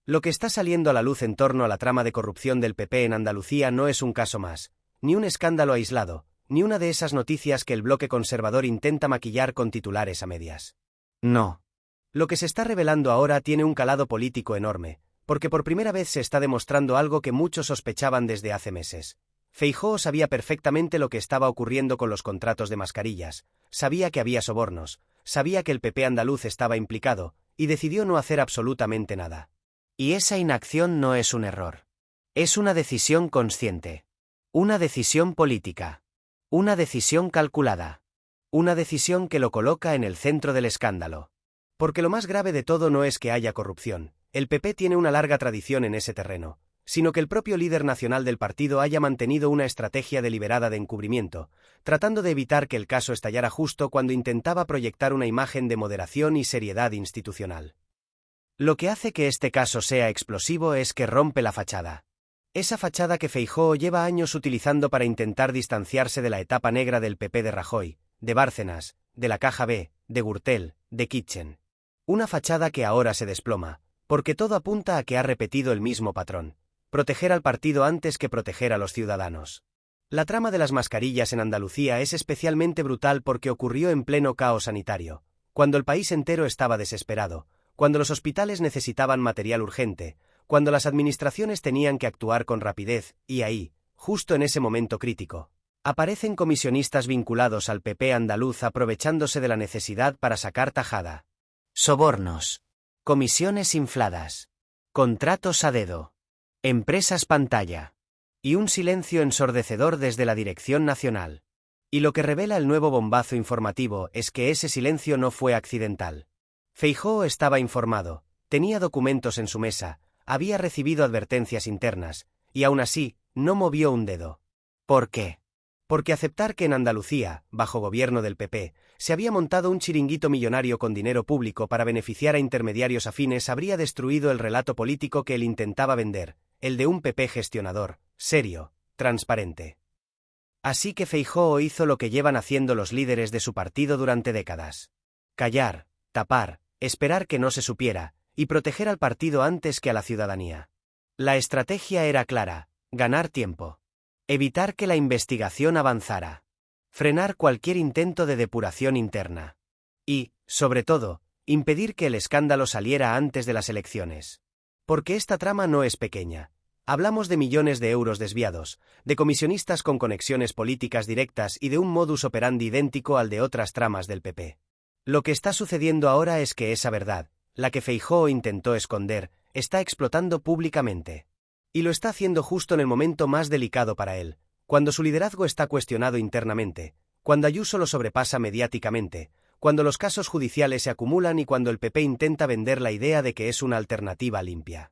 Lo que está saliendo a la luz en torno a la trama de corrupción del PP en Andalucía no es un caso más, ni un escándalo aislado, ni una de esas noticias que el bloque conservador intenta maquillar con titulares a medias. No. Lo que se está revelando ahora tiene un calado político enorme, porque por primera vez se está demostrando algo que muchos sospechaban desde hace meses. Feijóo sabía perfectamente lo que estaba ocurriendo con los contratos de mascarillas, sabía que había sobornos, sabía que el PP andaluz estaba implicado, y decidió no hacer absolutamente nada. Y esa inacción no es un error. Es una decisión consciente. Una decisión política. Una decisión calculada. Una decisión que lo coloca en el centro del escándalo. Porque lo más grave de todo no es que haya corrupción, el PP tiene una larga tradición en ese terreno, sino que el propio líder nacional del partido haya mantenido una estrategia deliberada de encubrimiento, tratando de evitar que el caso estallara justo cuando intentaba proyectar una imagen de moderación y seriedad institucional. Lo que hace que este caso sea explosivo es que rompe la fachada. Esa fachada que Feijóo lleva años utilizando para intentar distanciarse de la etapa negra del PP de Rajoy, de Bárcenas, de la Caja B, de Gürtel, de Kitchen. Una fachada que ahora se desploma, porque todo apunta a que ha repetido el mismo patrón: proteger al partido antes que proteger a los ciudadanos. La trama de las mascarillas en Andalucía es especialmente brutal porque ocurrió en pleno caos sanitario, cuando el país entero estaba desesperado, cuando los hospitales necesitaban material urgente, cuando las administraciones tenían que actuar con rapidez, y ahí, justo en ese momento crítico, aparecen comisionistas vinculados al PP andaluz aprovechándose de la necesidad para sacar tajada. Sobornos. Comisiones infladas. Contratos a dedo. Empresas pantalla. Y un silencio ensordecedor desde la dirección nacional. Y lo que revela el nuevo bombazo informativo es que ese silencio no fue accidental. Feijóo estaba informado, tenía documentos en su mesa, había recibido advertencias internas, y aún así, no movió un dedo. ¿Por qué? Porque aceptar que en Andalucía, bajo gobierno del PP, se había montado un chiringuito millonario con dinero público para beneficiar a intermediarios afines habría destruido el relato político que él intentaba vender, el de un PP gestionador, serio, transparente. Así que Feijóo hizo lo que llevan haciendo los líderes de su partido durante décadas. Callar, tapar, esperar que no se supiera, y proteger al partido antes que a la ciudadanía. La estrategia era clara: ganar tiempo. Evitar que la investigación avanzara. Frenar cualquier intento de depuración interna. Y, sobre todo, impedir que el escándalo saliera antes de las elecciones. Porque esta trama no es pequeña. Hablamos de millones de euros desviados, de comisionistas con conexiones políticas directas y de un modus operandi idéntico al de otras tramas del PP. Lo que está sucediendo ahora es que esa verdad, la que Feijóo intentó esconder, está explotando públicamente. Y lo está haciendo justo en el momento más delicado para él, cuando su liderazgo está cuestionado internamente, cuando Ayuso lo sobrepasa mediáticamente, cuando los casos judiciales se acumulan y cuando el PP intenta vender la idea de que es una alternativa limpia.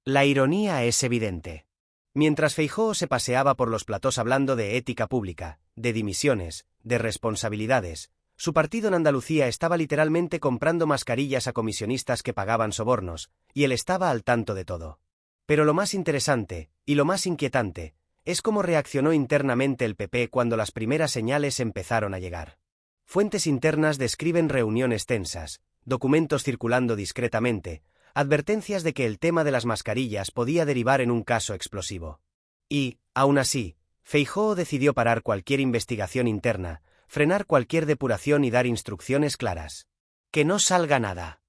La ironía es evidente. Mientras Feijóo se paseaba por los platós hablando de ética pública, de dimisiones, de responsabilidades, su partido en Andalucía estaba literalmente comprando mascarillas a comisionistas que pagaban sobornos, y él estaba al tanto de todo. Pero lo más interesante, y lo más inquietante, es cómo reaccionó internamente el PP cuando las primeras señales empezaron a llegar. Fuentes internas describen reuniones tensas, documentos circulando discretamente, advertencias de que el tema de las mascarillas podía derivar en un caso explosivo. Y, aún así, Feijóo decidió parar cualquier investigación interna, frenar cualquier depuración y dar instrucciones claras. Que no salga nada.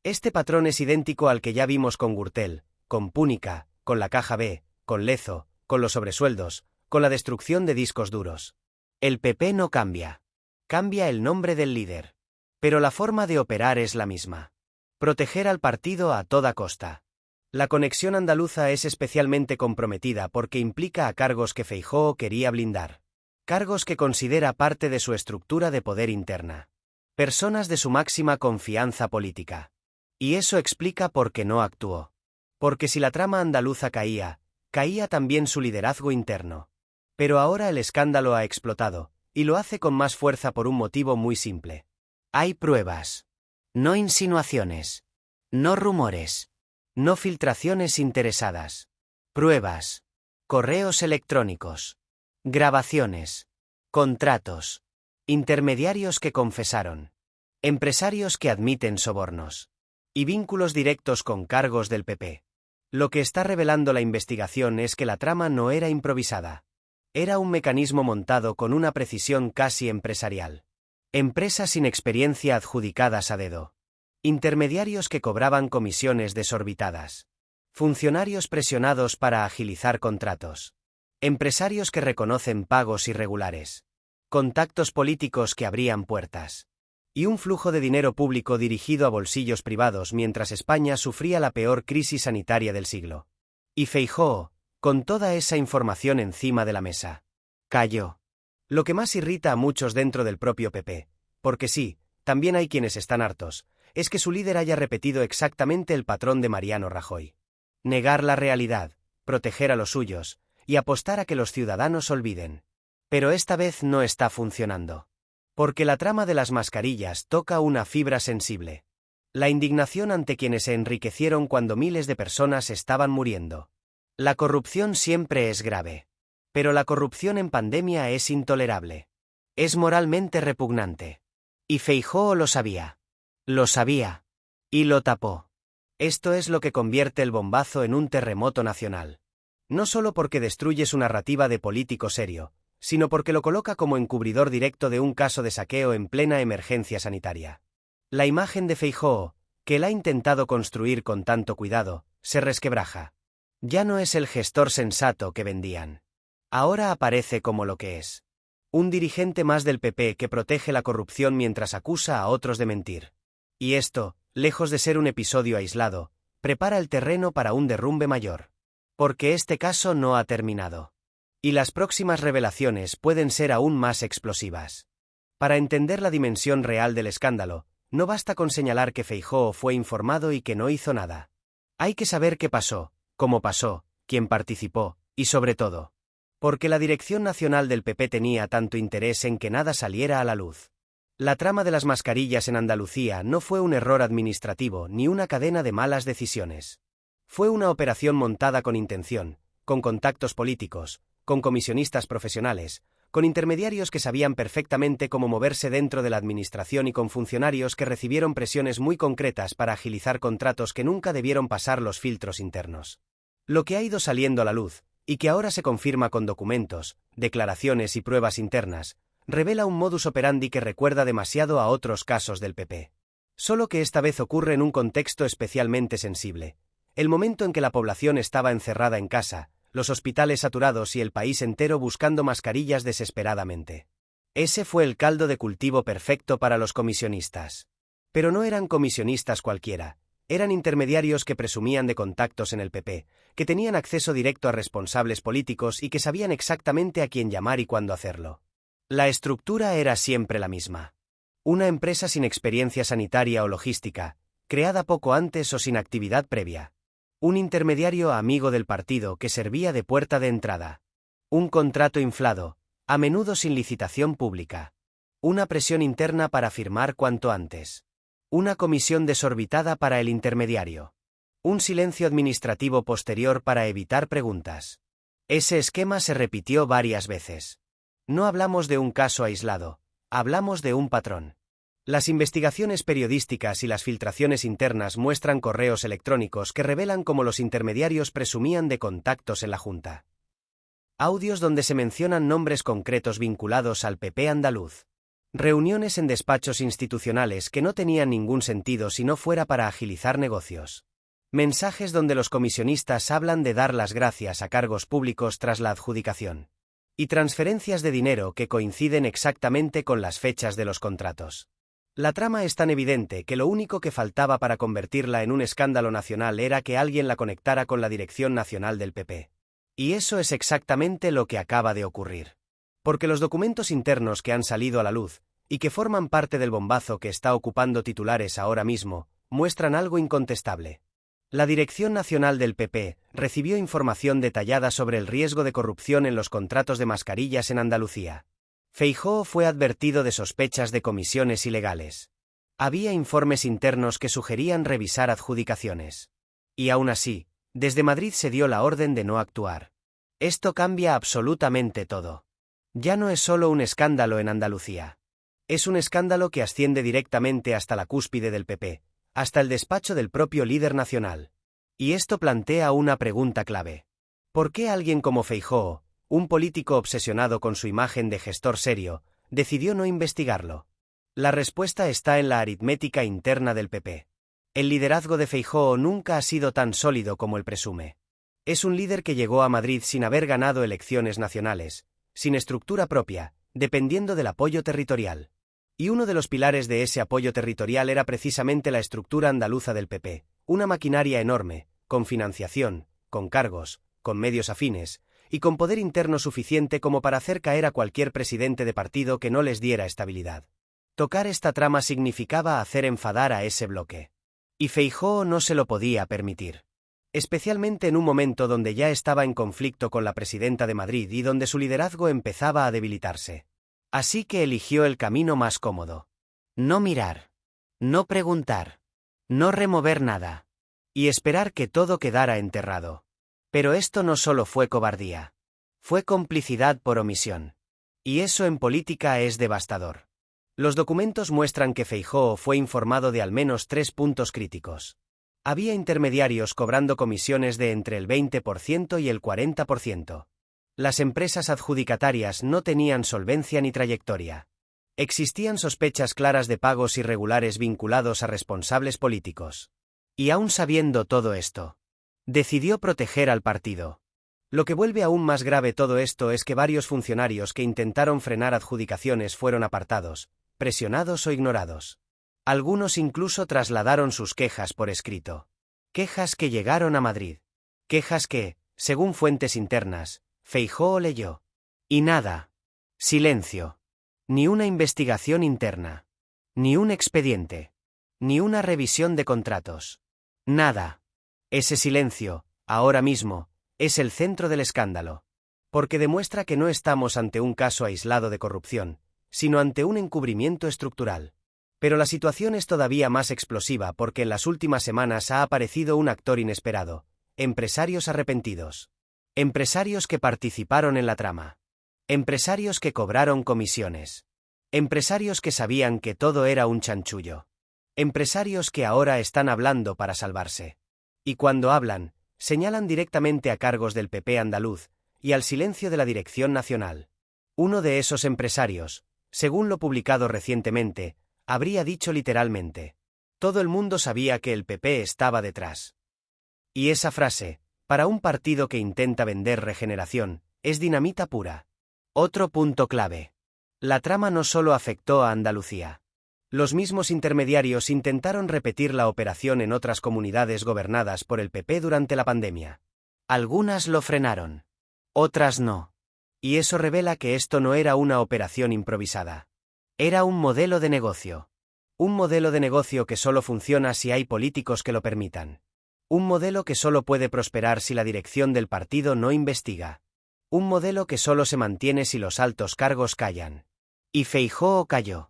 Este patrón es idéntico al que ya vimos con Gürtel, con Púnica, con la Caja B, con Lezo, con los sobresueldos, con la destrucción de discos duros. El PP no cambia. Cambia el nombre del líder. Pero la forma de operar es la misma. Proteger al partido a toda costa. La conexión andaluza es especialmente comprometida porque implica a cargos que Feijóo quería blindar. Cargos que considera parte de su estructura de poder interna. Personas de su máxima confianza política. Y eso explica por qué no actuó. Porque si la trama andaluza caía, caía también su liderazgo interno. Pero ahora el escándalo ha explotado, y lo hace con más fuerza por un motivo muy simple. Hay pruebas. No insinuaciones. No rumores. No filtraciones interesadas. Pruebas. Correos electrónicos. Grabaciones. Contratos. Intermediarios que confesaron. Empresarios que admiten sobornos. y vínculos directos con cargos del PP. Lo que está revelando la investigación es que la trama no era improvisada. Era un mecanismo montado con una precisión casi empresarial. Empresas sin experiencia adjudicadas a dedo. Intermediarios que cobraban comisiones desorbitadas. Funcionarios presionados para agilizar contratos. Empresarios que reconocen pagos irregulares. Contactos políticos que abrían puertas. Y un flujo de dinero público dirigido a bolsillos privados mientras España sufría la peor crisis sanitaria del siglo. Y Feijóo, con toda esa información encima de la mesa, calló. Lo que más irrita a muchos dentro del propio PP, porque sí, también hay quienes están hartos, es que su líder haya repetido exactamente el patrón de Mariano Rajoy. Negar la realidad, proteger a los suyos, y apostar a que los ciudadanos olviden. Pero esta vez no está funcionando. Porque la trama de las mascarillas toca una fibra sensible. La indignación ante quienes se enriquecieron cuando miles de personas estaban muriendo. La corrupción siempre es grave. Pero la corrupción en pandemia es intolerable. Es moralmente repugnante. Y Feijóo lo sabía. Lo sabía. Y lo tapó. Esto es lo que convierte el bombazo en un terremoto nacional. No solo porque destruye su narrativa de político serio, sino porque lo coloca como encubridor directo de un caso de saqueo en plena emergencia sanitaria. La imagen de Feijóo, que él ha intentado construir con tanto cuidado, se resquebraja. Ya no es el gestor sensato que vendían. Ahora aparece como lo que es. Un dirigente más del PP que protege la corrupción mientras acusa a otros de mentir. Y esto, lejos de ser un episodio aislado, prepara el terreno para un derrumbe mayor. Porque este caso no ha terminado. Y las próximas revelaciones pueden ser aún más explosivas. Para entender la dimensión real del escándalo, no basta con señalar que Feijóo fue informado y que no hizo nada. Hay que saber qué pasó, cómo pasó, quién participó, y sobre todo, porque la dirección nacional del PP tenía tanto interés en que nada saliera a la luz. La trama de las mascarillas en Andalucía no fue un error administrativo ni una cadena de malas decisiones. Fue una operación montada con intención, con contactos políticos, con comisionistas profesionales, con intermediarios que sabían perfectamente cómo moverse dentro de la administración y con funcionarios que recibieron presiones muy concretas para agilizar contratos que nunca debieron pasar los filtros internos. Lo que ha ido saliendo a la luz, y que ahora se confirma con documentos, declaraciones y pruebas internas, revela un modus operandi que recuerda demasiado a otros casos del PP. Solo que esta vez ocurre en un contexto especialmente sensible. El momento en que la población estaba encerrada en casa, los hospitales saturados y el país entero buscando mascarillas desesperadamente. Ese fue el caldo de cultivo perfecto para los comisionistas. Pero no eran comisionistas cualquiera, eran intermediarios que presumían de contactos en el PP, que tenían acceso directo a responsables políticos y que sabían exactamente a quién llamar y cuándo hacerlo. La estructura era siempre la misma. Una empresa sin experiencia sanitaria o logística, creada poco antes o sin actividad previa. Un intermediario amigo del partido que servía de puerta de entrada. Un contrato inflado, a menudo sin licitación pública. Una presión interna para firmar cuanto antes. Una comisión desorbitada para el intermediario. Un silencio administrativo posterior para evitar preguntas. Ese esquema se repitió varias veces. No hablamos de un caso aislado, hablamos de un patrón. Las investigaciones periodísticas y las filtraciones internas muestran correos electrónicos que revelan cómo los intermediarios presumían de contactos en la Junta. Audios donde se mencionan nombres concretos vinculados al PP andaluz. Reuniones en despachos institucionales que no tenían ningún sentido si no fuera para agilizar negocios. Mensajes donde los comisionistas hablan de dar las gracias a cargos públicos tras la adjudicación. Y transferencias de dinero que coinciden exactamente con las fechas de los contratos. La trama es tan evidente que lo único que faltaba para convertirla en un escándalo nacional era que alguien la conectara con la dirección nacional del PP. Y eso es exactamente lo que acaba de ocurrir. Porque los documentos internos que han salido a la luz, y que forman parte del bombazo que está ocupando titulares ahora mismo, muestran algo incontestable. La Dirección Nacional del PP recibió información detallada sobre el riesgo de corrupción en los contratos de mascarillas en Andalucía. Feijóo fue advertido de sospechas de comisiones ilegales. Había informes internos que sugerían revisar adjudicaciones. Y aún así, desde Madrid se dio la orden de no actuar. Esto cambia absolutamente todo. Ya no es solo un escándalo en Andalucía. Es un escándalo que asciende directamente hasta la cúspide del PP, hasta el despacho del propio líder nacional. Y esto plantea una pregunta clave. ¿Por qué alguien como Feijóo, un político obsesionado con su imagen de gestor serio, decidió no investigarlo? La respuesta está en la aritmética interna del PP. El liderazgo de Feijóo nunca ha sido tan sólido como él presume. Es un líder que llegó a Madrid sin haber ganado elecciones nacionales, sin estructura propia, dependiendo del apoyo territorial. Y uno de los pilares de ese apoyo territorial era precisamente la estructura andaluza del PP, una maquinaria enorme, con financiación, con cargos, con medios afines, y con poder interno suficiente como para hacer caer a cualquier presidente de partido que no les diera estabilidad. Tocar esta trama significaba hacer enfadar a ese bloque. Y Feijóo no se lo podía permitir. Especialmente en un momento donde ya estaba en conflicto con la presidenta de Madrid y donde su liderazgo empezaba a debilitarse. Así que eligió el camino más cómodo. No mirar. No preguntar. No remover nada. Y esperar que todo quedara enterrado. Pero esto no solo fue cobardía. Fue complicidad por omisión. Y eso en política es devastador. Los documentos muestran que Feijóo fue informado de al menos 3 puntos críticos. Había intermediarios cobrando comisiones de entre el 20% y el 40%. Las empresas adjudicatarias no tenían solvencia ni trayectoria. Existían sospechas claras de pagos irregulares vinculados a responsables políticos. Y aún sabiendo todo esto, decidió proteger al partido. Lo que vuelve aún más grave todo esto es que varios funcionarios que intentaron frenar adjudicaciones fueron apartados, presionados o ignorados. Algunos incluso trasladaron sus quejas por escrito. Quejas que llegaron a Madrid. Quejas que, según fuentes internas, Feijóo leyó. Y nada. Silencio. Ni una investigación interna. Ni un expediente. Ni una revisión de contratos. Nada. Ese silencio, ahora mismo, es el centro del escándalo. Porque demuestra que no estamos ante un caso aislado de corrupción, sino ante un encubrimiento estructural. Pero la situación es todavía más explosiva porque en las últimas semanas ha aparecido un actor inesperado: empresarios arrepentidos. Empresarios que participaron en la trama. Empresarios que cobraron comisiones. Empresarios que sabían que todo era un chanchullo. Empresarios que ahora están hablando para salvarse. Y cuando hablan, señalan directamente a cargos del PP andaluz y al silencio de la dirección nacional. Uno de esos empresarios, según lo publicado recientemente, habría dicho literalmente: todo el mundo sabía que el PP estaba detrás. Y esa frase, para un partido que intenta vender regeneración, es dinamita pura. Otro punto clave. La trama no solo afectó a Andalucía. Los mismos intermediarios intentaron repetir la operación en otras comunidades gobernadas por el PP durante la pandemia. Algunas lo frenaron. Otras no. Y eso revela que esto no era una operación improvisada. Era un modelo de negocio. Un modelo de negocio que solo funciona si hay políticos que lo permitan. Un modelo que solo puede prosperar si la dirección del partido no investiga. Un modelo que solo se mantiene si los altos cargos callan. Y Feijóo calló.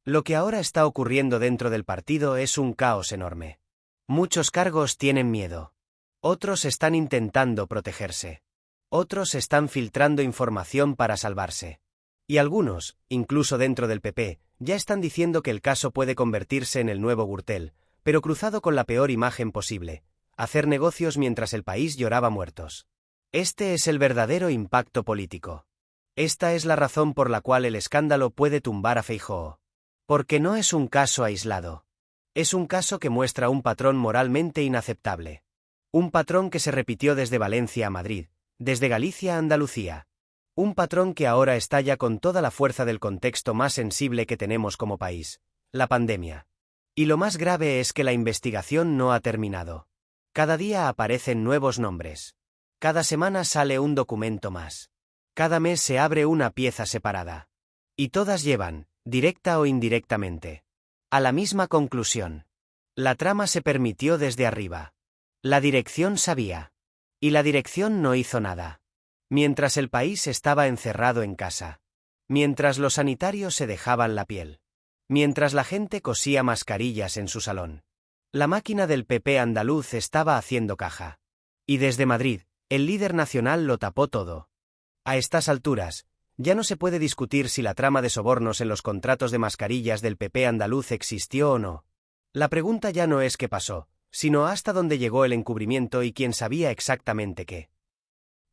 Lo que ahora está ocurriendo dentro del partido es un caos enorme. Muchos cargos tienen miedo. Otros están intentando protegerse. Otros están filtrando información para salvarse. Y algunos, incluso dentro del PP, ya están diciendo que el caso puede convertirse en el nuevo Gürtel, pero cruzado con la peor imagen posible: hacer negocios mientras el país lloraba muertos. Este es el verdadero impacto político. Esta es la razón por la cual el escándalo puede tumbar a Feijóo. Porque no es un caso aislado. Es un caso que muestra un patrón moralmente inaceptable. Un patrón que se repitió desde Valencia a Madrid, desde Galicia a Andalucía. Un patrón que ahora estalla con toda la fuerza del contexto más sensible que tenemos como país: la pandemia. Y lo más grave es que la investigación no ha terminado. Cada día aparecen nuevos nombres. Cada semana sale un documento más. Cada mes se abre una pieza separada. Y todas llevan, directa o indirectamente, a la misma conclusión. La trama se permitió desde arriba. La dirección sabía. Y la dirección no hizo nada. Mientras el país estaba encerrado en casa. Mientras los sanitarios se dejaban la piel. Mientras la gente cosía mascarillas en su salón. La máquina del PP andaluz estaba haciendo caja. Y desde Madrid, el líder nacional lo tapó todo. A estas alturas, ya no se puede discutir si la trama de sobornos en los contratos de mascarillas del PP andaluz existió o no. La pregunta ya no es qué pasó, sino hasta dónde llegó el encubrimiento y quién sabía exactamente qué.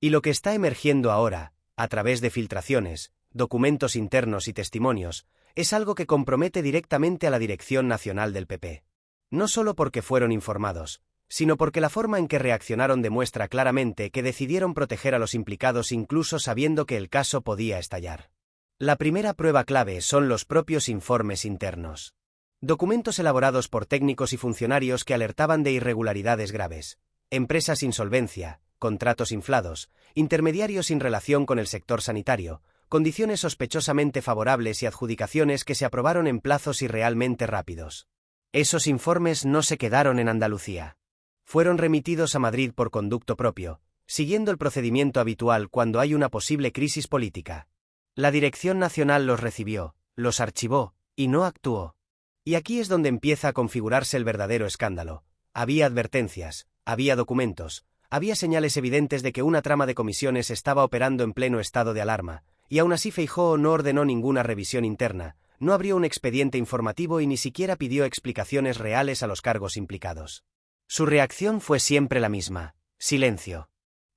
Y lo que está emergiendo ahora, a través de filtraciones, documentos internos y testimonios, es algo que compromete directamente a la dirección nacional del PP. No solo porque fueron informados, sino porque la forma en que reaccionaron demuestra claramente que decidieron proteger a los implicados incluso sabiendo que el caso podía estallar. La primera prueba clave son los propios informes internos. Documentos elaborados por técnicos y funcionarios que alertaban de irregularidades graves, empresas sin solvencia, contratos inflados, intermediarios sin relación con el sector sanitario, condiciones sospechosamente favorables y adjudicaciones que se aprobaron en plazos irrealmente rápidos. Esos informes no se quedaron en Andalucía. Fueron remitidos a Madrid por conducto propio, siguiendo el procedimiento habitual cuando hay una posible crisis política. La Dirección Nacional los recibió, los archivó, y no actuó. Y aquí es donde empieza a configurarse el verdadero escándalo. Había advertencias, había documentos, había señales evidentes de que una trama de comisiones estaba operando en pleno estado de alarma, y aún así Feijóo no ordenó ninguna revisión interna, no abrió un expediente informativo y ni siquiera pidió explicaciones reales a los cargos implicados. Su reacción fue siempre la misma: silencio.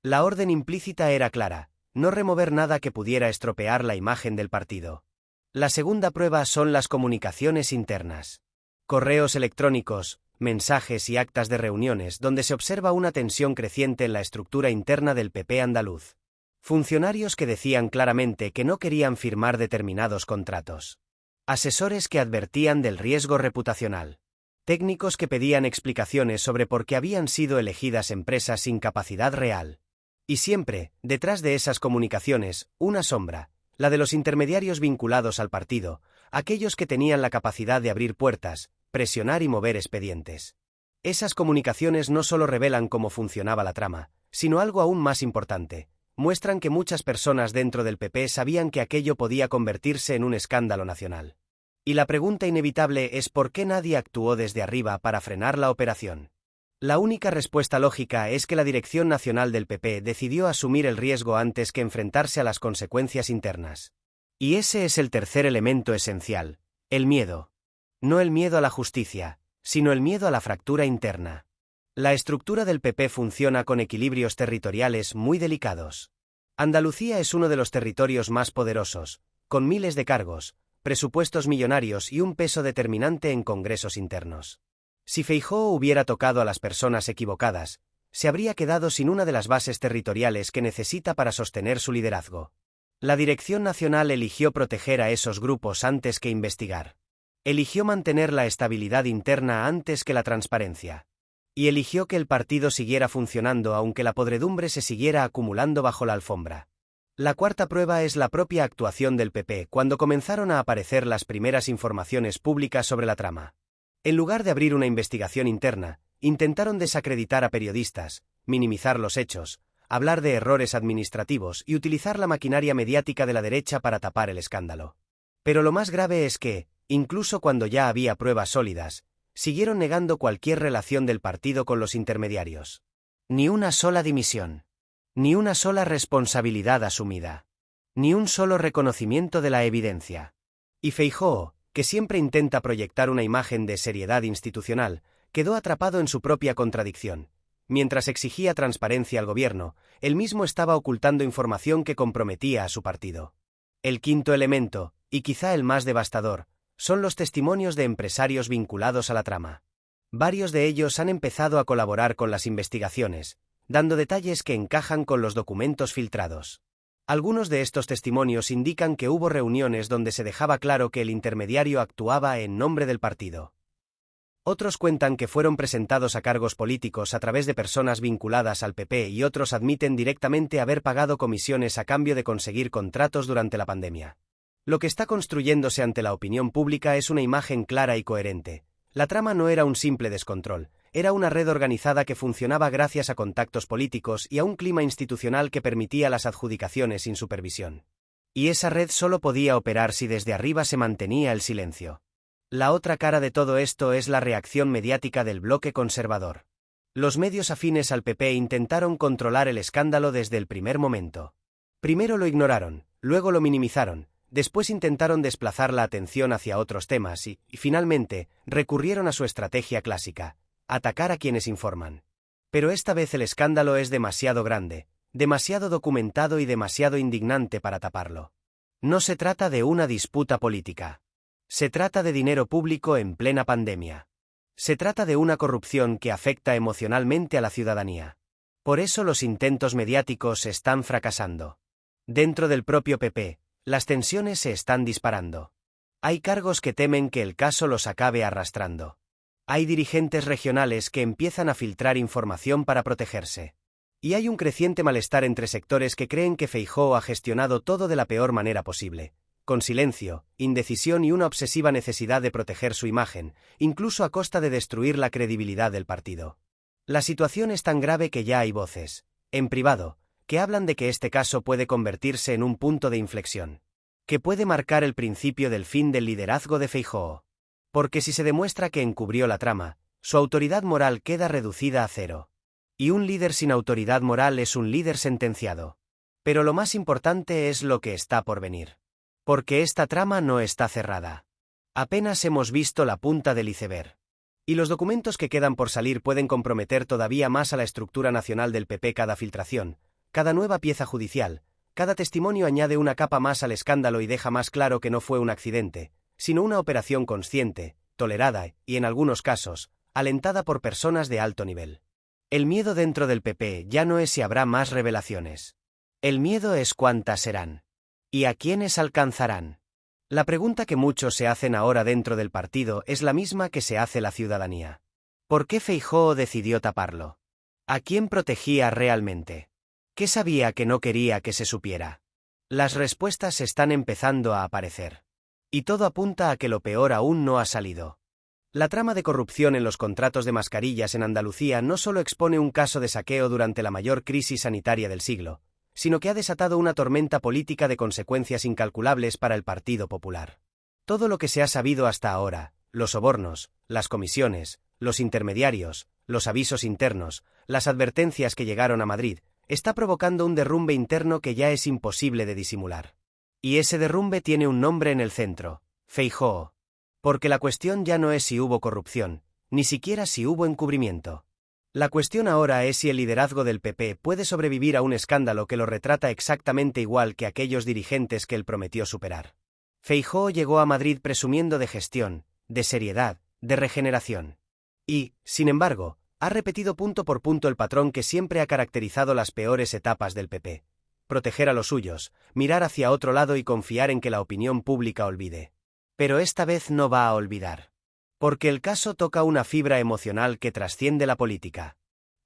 La orden implícita era clara: no remover nada que pudiera estropear la imagen del partido. La segunda prueba son las comunicaciones internas. Correos electrónicos, mensajes y actas de reuniones donde se observa una tensión creciente en la estructura interna del PP andaluz. Funcionarios que decían claramente que no querían firmar determinados contratos. Asesores que advertían del riesgo reputacional. Técnicos que pedían explicaciones sobre por qué habían sido elegidas empresas sin capacidad real. Y siempre, detrás de esas comunicaciones, una sombra: la de los intermediarios vinculados al partido, aquellos que tenían la capacidad de abrir puertas, presionar y mover expedientes. Esas comunicaciones no solo revelan cómo funcionaba la trama, sino algo aún más importante: muestran que muchas personas dentro del PP sabían que aquello podía convertirse en un escándalo nacional. Y la pregunta inevitable es ¿por qué nadie actuó desde arriba para frenar la operación? La única respuesta lógica es que la dirección nacional del PP decidió asumir el riesgo antes que enfrentarse a las consecuencias internas. Y ese es el tercer elemento esencial: el miedo. No el miedo a la justicia, sino el miedo a la fractura interna. La estructura del PP funciona con equilibrios territoriales muy delicados. Andalucía es uno de los territorios más poderosos, con miles de cargos, presupuestos millonarios y un peso determinante en congresos internos. Si Feijóo hubiera tocado a las personas equivocadas, se habría quedado sin una de las bases territoriales que necesita para sostener su liderazgo. La Dirección Nacional eligió proteger a esos grupos antes que investigar. Eligió mantener la estabilidad interna antes que la transparencia. Y eligió que el partido siguiera funcionando aunque la podredumbre se siguiera acumulando bajo la alfombra. La cuarta prueba es la propia actuación del PP cuando comenzaron a aparecer las primeras informaciones públicas sobre la trama. En lugar de abrir una investigación interna, intentaron desacreditar a periodistas, minimizar los hechos, hablar de errores administrativos y utilizar la maquinaria mediática de la derecha para tapar el escándalo. Pero lo más grave es que, incluso cuando ya había pruebas sólidas, siguieron negando cualquier relación del partido con los intermediarios. Ni una sola dimisión. Ni una sola responsabilidad asumida. Ni un solo reconocimiento de la evidencia. Y Feijóo, que siempre intenta proyectar una imagen de seriedad institucional, quedó atrapado en su propia contradicción. Mientras exigía transparencia al gobierno, él mismo estaba ocultando información que comprometía a su partido. El quinto elemento, y quizá el más devastador, son los testimonios de empresarios vinculados a la trama. Varios de ellos han empezado a colaborar con las investigaciones, dando detalles que encajan con los documentos filtrados. Algunos de estos testimonios indican que hubo reuniones donde se dejaba claro que el intermediario actuaba en nombre del partido. Otros cuentan que fueron presentados a cargos políticos a través de personas vinculadas al PP y otros admiten directamente haber pagado comisiones a cambio de conseguir contratos durante la pandemia. Lo que está construyéndose ante la opinión pública es una imagen clara y coherente. La trama no era un simple descontrol, era una red organizada que funcionaba gracias a contactos políticos y a un clima institucional que permitía las adjudicaciones sin supervisión. Y esa red solo podía operar si desde arriba se mantenía el silencio. La otra cara de todo esto es la reacción mediática del bloque conservador. Los medios afines al PP intentaron controlar el escándalo desde el primer momento. Primero lo ignoraron, luego lo minimizaron, Después intentaron desplazar la atención hacia otros temas y, finalmente, recurrieron a su estrategia clásica: atacar a quienes informan. Pero esta vez el escándalo es demasiado grande, demasiado documentado y demasiado indignante para taparlo. No se trata de una disputa política. Se trata de dinero público en plena pandemia. Se trata de una corrupción que afecta emocionalmente a la ciudadanía. Por eso los intentos mediáticos están fracasando. Dentro del propio PP, las tensiones se están disparando. Hay cargos que temen que el caso los acabe arrastrando. Hay dirigentes regionales que empiezan a filtrar información para protegerse. Y hay un creciente malestar entre sectores que creen que Feijóo ha gestionado todo de la peor manera posible, con silencio, indecisión y una obsesiva necesidad de proteger su imagen, incluso a costa de destruir la credibilidad del partido. La situación es tan grave que ya hay voces, en privado, que hablan de que este caso puede convertirse en un punto de inflexión, que puede marcar el principio del fin del liderazgo de Feijóo. Porque si se demuestra que encubrió la trama, su autoridad moral queda reducida a cero. Y un líder sin autoridad moral es un líder sentenciado. Pero lo más importante es lo que está por venir. Porque esta trama no está cerrada. Apenas hemos visto la punta del iceberg. Y los documentos que quedan por salir pueden comprometer todavía más a la estructura nacional del PP. Cada filtración, cada nueva pieza judicial, cada testimonio añade una capa más al escándalo y deja más claro que no fue un accidente, sino una operación consciente, tolerada y, en algunos casos, alentada por personas de alto nivel. El miedo dentro del PP ya no es si habrá más revelaciones. El miedo es cuántas serán. ¿Y a quiénes alcanzarán? La pregunta que muchos se hacen ahora dentro del partido es la misma que se hace la ciudadanía. ¿Por qué Feijóo decidió taparlo? ¿A quién protegía realmente? ¿Qué sabía que no quería que se supiera? Las respuestas están empezando a aparecer. Y todo apunta a que lo peor aún no ha salido. La trama de corrupción en los contratos de mascarillas en Andalucía no solo expone un caso de saqueo durante la mayor crisis sanitaria del siglo, sino que ha desatado una tormenta política de consecuencias incalculables para el Partido Popular. Todo lo que se ha sabido hasta ahora, los sobornos, las comisiones, los intermediarios, los avisos internos, las advertencias que llegaron a Madrid, está provocando un derrumbe interno que ya es imposible de disimular. Y ese derrumbe tiene un nombre en el centro: Feijóo. Porque la cuestión ya no es si hubo corrupción, ni siquiera si hubo encubrimiento. La cuestión ahora es si el liderazgo del PP puede sobrevivir a un escándalo que lo retrata exactamente igual que aquellos dirigentes que él prometió superar. Feijóo llegó a Madrid presumiendo de gestión, de seriedad, de regeneración. Y, sin embargo, ha repetido punto por punto el patrón que siempre ha caracterizado las peores etapas del PP: proteger a los suyos, mirar hacia otro lado y confiar en que la opinión pública olvide. Pero esta vez no va a olvidar. Porque el caso toca una fibra emocional que trasciende la política.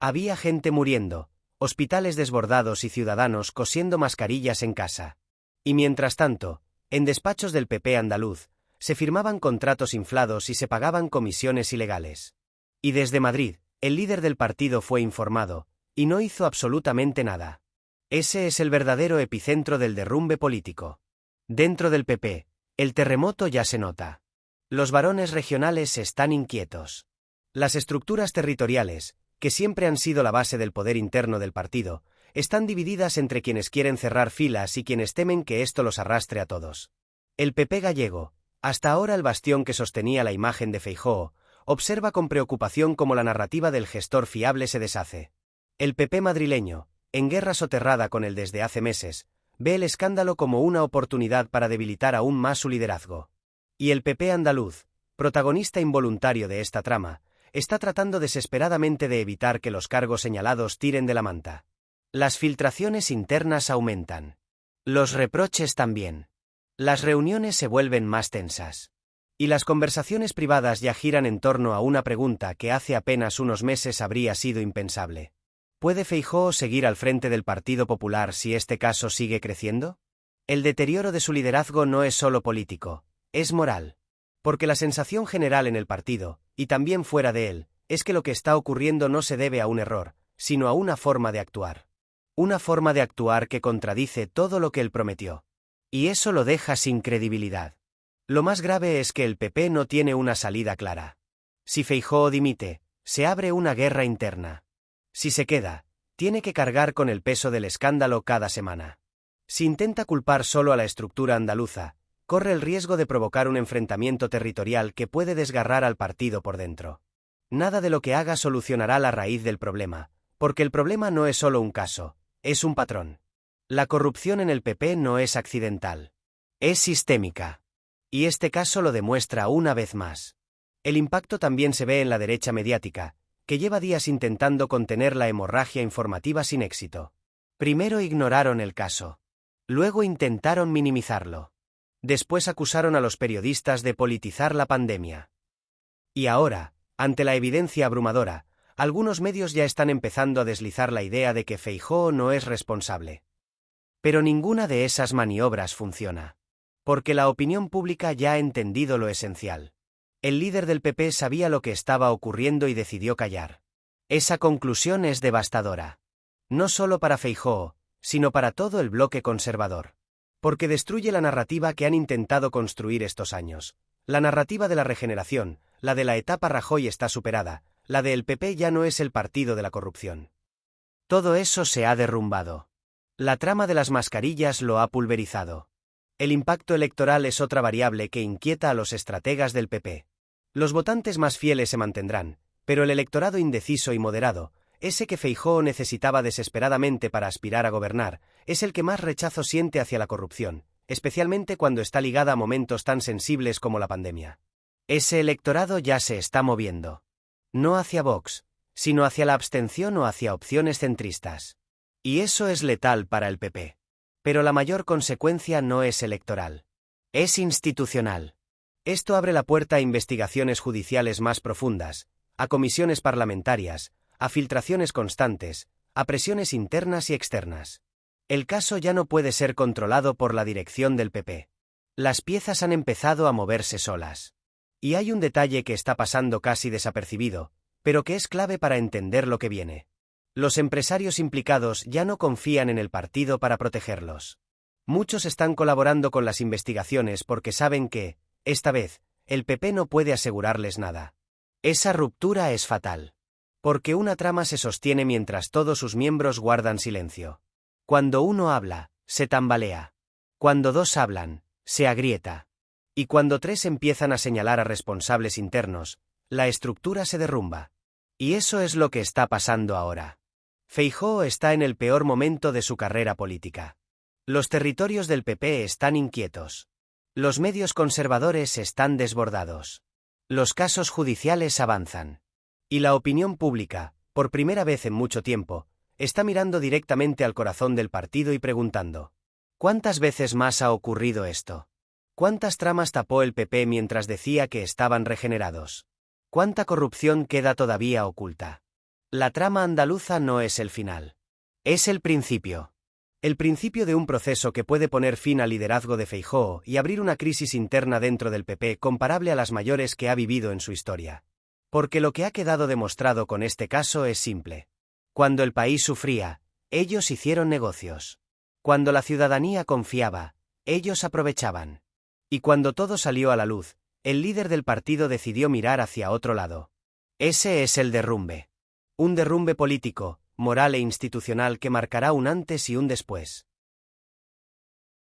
Había gente muriendo, hospitales desbordados y ciudadanos cosiendo mascarillas en casa. Y mientras tanto, en despachos del PP andaluz, se firmaban contratos inflados y se pagaban comisiones ilegales. Y desde Madrid, el líder del partido fue informado, y no hizo absolutamente nada. Ese es el verdadero epicentro del derrumbe político. Dentro del PP, el terremoto ya se nota. Los varones regionales están inquietos. Las estructuras territoriales, que siempre han sido la base del poder interno del partido, están divididas entre quienes quieren cerrar filas y quienes temen que esto los arrastre a todos. El PP gallego, hasta ahora el bastión que sostenía la imagen de Feijóo, observa con preocupación cómo la narrativa del gestor fiable se deshace. El PP madrileño, en guerra soterrada con él desde hace meses, ve el escándalo como una oportunidad para debilitar aún más su liderazgo. Y el PP andaluz, protagonista involuntario de esta trama, está tratando desesperadamente de evitar que los cargos señalados tiren de la manta. Las filtraciones internas aumentan. Los reproches también. Las reuniones se vuelven más tensas. Y las conversaciones privadas ya giran en torno a una pregunta que hace apenas unos meses habría sido impensable. ¿Puede Feijóo seguir al frente del Partido Popular si este caso sigue creciendo? El deterioro de su liderazgo no es solo político, es moral. Porque la sensación general en el partido, y también fuera de él, es que lo que está ocurriendo no se debe a un error, sino a una forma de actuar. Una forma de actuar que contradice todo lo que él prometió. Y eso lo deja sin credibilidad. Lo más grave es que el PP no tiene una salida clara. Si Feijóo dimite, se abre una guerra interna. Si se queda, tiene que cargar con el peso del escándalo cada semana. Si intenta culpar solo a la estructura andaluza, corre el riesgo de provocar un enfrentamiento territorial que puede desgarrar al partido por dentro. Nada de lo que haga solucionará la raíz del problema, porque el problema no es solo un caso, es un patrón. La corrupción en el PP no es accidental. Es sistémica. Y este caso lo demuestra una vez más. El impacto también se ve en la derecha mediática, que lleva días intentando contener la hemorragia informativa sin éxito. Primero ignoraron el caso. Luego intentaron minimizarlo. Después acusaron a los periodistas de politizar la pandemia. Y ahora, ante la evidencia abrumadora, algunos medios ya están empezando a deslizar la idea de que Feijóo no es responsable. Pero ninguna de esas maniobras funciona. Porque la opinión pública ya ha entendido lo esencial. El líder del PP sabía lo que estaba ocurriendo y decidió callar. Esa conclusión es devastadora. No solo para Feijóo, sino para todo el bloque conservador. Porque destruye la narrativa que han intentado construir estos años. La narrativa de la regeneración, la de la etapa Rajoy está superada, la de el PP ya no es el partido de la corrupción. Todo eso se ha derrumbado. La trama de las mascarillas lo ha pulverizado. El impacto electoral es otra variable que inquieta a los estrategas del PP. Los votantes más fieles se mantendrán, pero el electorado indeciso y moderado, ese que Feijóo necesitaba desesperadamente para aspirar a gobernar, es el que más rechazo siente hacia la corrupción, especialmente cuando está ligada a momentos tan sensibles como la pandemia. Ese electorado ya se está moviendo. No hacia Vox, sino hacia la abstención o hacia opciones centristas. Y eso es letal para el PP. Pero la mayor consecuencia no es electoral. Es institucional. Esto abre la puerta a investigaciones judiciales más profundas, a comisiones parlamentarias, a filtraciones constantes, a presiones internas y externas. El caso ya no puede ser controlado por la dirección del PP. Las piezas han empezado a moverse solas. Y hay un detalle que está pasando casi desapercibido, pero que es clave para entender lo que viene. Los empresarios implicados ya no confían en el partido para protegerlos. Muchos están colaborando con las investigaciones porque saben que, esta vez, el PP no puede asegurarles nada. Esa ruptura es fatal. Porque una trama se sostiene mientras todos sus miembros guardan silencio. Cuando uno habla, se tambalea. Cuando dos hablan, se agrieta. Y cuando tres empiezan a señalar a responsables internos, la estructura se derrumba. Y eso es lo que está pasando ahora. Feijóo está en el peor momento de su carrera política. Los territorios del PP están inquietos. Los medios conservadores están desbordados. Los casos judiciales avanzan. Y la opinión pública, por primera vez en mucho tiempo, está mirando directamente al corazón del partido y preguntando: ¿cuántas veces más ha ocurrido esto? ¿Cuántas tramas tapó el PP mientras decía que estaban regenerados? ¿Cuánta corrupción queda todavía oculta? La trama andaluza no es el final. Es el principio. El principio de un proceso que puede poner fin al liderazgo de Feijóo y abrir una crisis interna dentro del PP comparable a las mayores que ha vivido en su historia. Porque lo que ha quedado demostrado con este caso es simple. Cuando el país sufría, ellos hicieron negocios. Cuando la ciudadanía confiaba, ellos aprovechaban. Y cuando todo salió a la luz, el líder del partido decidió mirar hacia otro lado. Ese es el derrumbe. Un derrumbe político, moral e institucional que marcará un antes y un después.